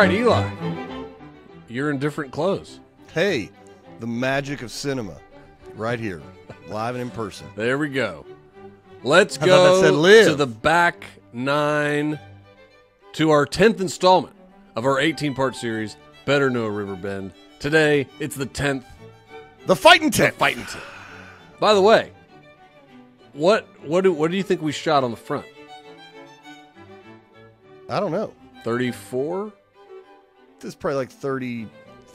right, Eli. You're in different clothes. Hey, the magic of cinema. Right here. Live and in person. There we go. Let's How about that said go live? to the back nine to our 10th installment of our 18-part series, Better Know a River Bend. Today, it's the 10th. The fighting tent. Fighting tent. By the way, what do you think we shot on the front? I don't know. 34? This is probably like 30.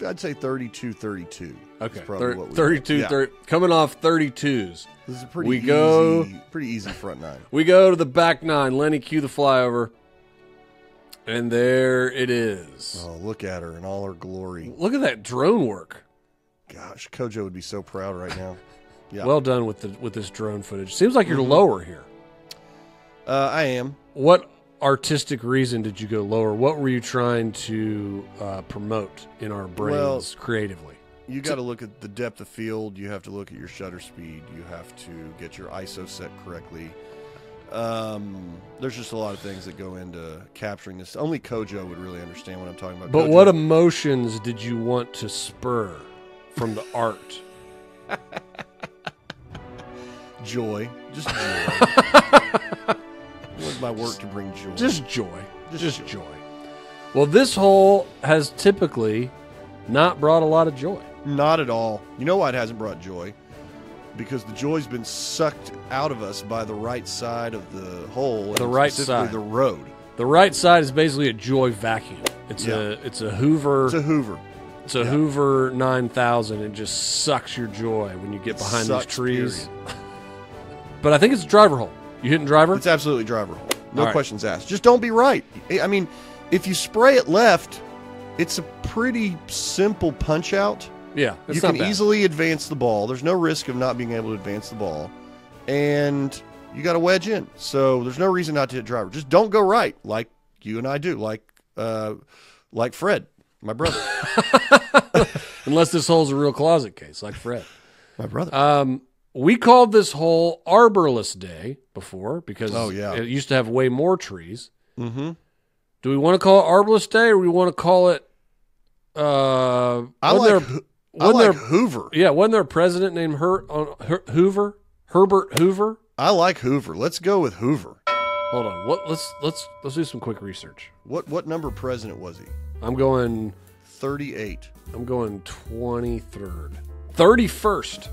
I'd say 32, 32. Okay, That's probably what we 32, yeah. 30, coming off 32s. This is a pretty easy front nine. We go to the back nine. Lenny, cue the flyover. And there it is. Oh, look at her in all her glory. Look at that drone work. Gosh, Kojo would be so proud right now. Yeah. Well done with this drone footage. Seems like you're lower here. I am. What artistic reason did you go lower? What were you trying to promote in our brains creatively? You got to look at the depth of field. You have to look at your shutter speed. You have to get your ISO set correctly. There's just a lot of things that go into capturing this. Only Kojo would really understand what I'm talking about. But Kojo, what emotions did you want to spur from the art? Joy. Just joy. I want my work to bring joy. Just joy. Just joy. Well, this hole has typically not brought a lot of joy. Not at all. You know why it hasn't brought joy? Because the joy's been sucked out of us by the right side of the hole. The and right specifically side. the road. The right side is basically a joy vacuum. It's a Hoover. It's a Hoover. It's a Hoover 9000. It just sucks your joy when you get behind these trees. But I think it's a driver hole. You hitting driver? It's absolutely driver hole. No All right. questions asked. Just don't be right. I mean, if you spray it left, it's a pretty simple punch out. Yeah, it's you not can bad. easily advance the ball. There's no risk of not being able to advance the ball. And you got to wedge in. So there's no reason not to hit driver. Just don't go right like you and I do, like Fred, my brother. Unless this hole's a real closet case, like Fred. My brother. We called this hole Arborless Day before because it used to have way more trees. Mm-hmm. Do we want to call it Arborless Day or we want to call it I like Hoover. Yeah, wasn't there a president named Hoover? Herbert Hoover? I like Hoover. Let's go with Hoover. Hold on. Let's do some quick research. What number president was he? I'm going 38. I'm going 23rd. 31st.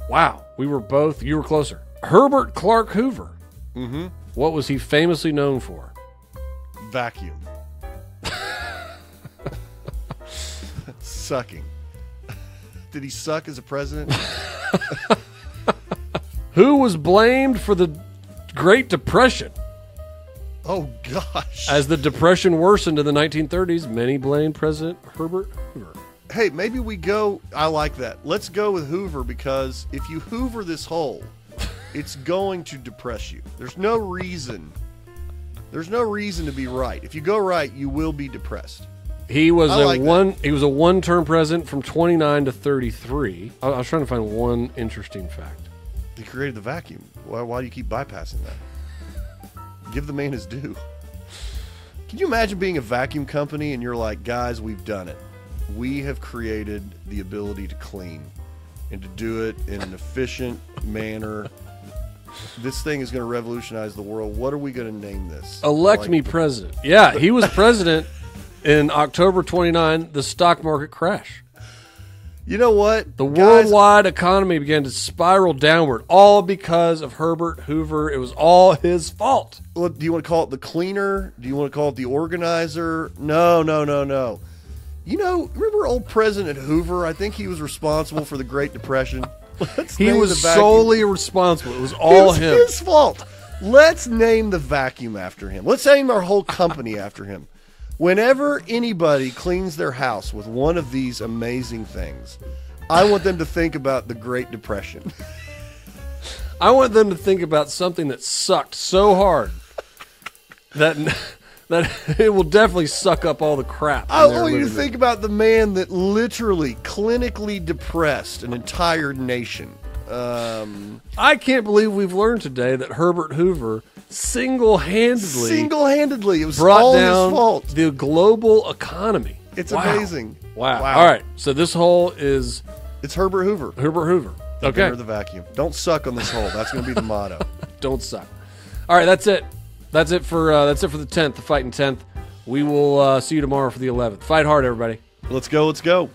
Wow. You were closer. Herbert Clark Hoover. Mm-hmm. What was he famously known for? Vacuum. Sucking. Did he suck as a president? Who was blamed for the Great Depression? Oh, gosh. As the Depression worsened in the 1930s, many blamed President Herbert Hoover. Hey, maybe we go... I like that. Let's go with Hoover because if you Hoover this hole, it's going to depress you. There's no reason to be right. If you go right, you will be depressed. He was He was a one-term president from 29 to 33. I was trying to find one interesting fact. He created the vacuum. Why do you keep bypassing that? Give the man his due. Can you imagine being a vacuum company and you're like, guys, we've done it. We have created the ability to clean and to do it in an efficient manner. This thing is going to revolutionize the world. What are we going to name this? Elect me president. Yeah, he was president in October 29, the stock market crash. You know what? The worldwide economy began to spiral downward, all because of Herbert Hoover. It was all his fault. Well, do you want to call it the cleaner? Do you want to call it the organizer? No. You know, remember old President Hoover? I think he was responsible for the Great Depression. He was solely responsible. It was all him. It was his fault. Let's name the vacuum after him. Let's name our whole company after him. Whenever anybody cleans their house with one of these amazing things, I want them to think about the Great Depression. I want them to think about something that sucked so hard that it will definitely suck up all the crap. I want you to think about the man that literally clinically depressed an entire nation. I can't believe we've learned today that Herbert Hoover single-handedly it was brought all down his fault. the global economy. It's Wow. amazing. Wow. All right, so this hole is It's Herbert Hoover. Hoover. Okay. Inventor of the vacuum. Don't suck on this hole. That's going to be the motto. Don't suck. All right, that's it. That's it for the 10th, the Fighting 10th. We will see you tomorrow for the 11th. Fight hard, everybody. Let's go.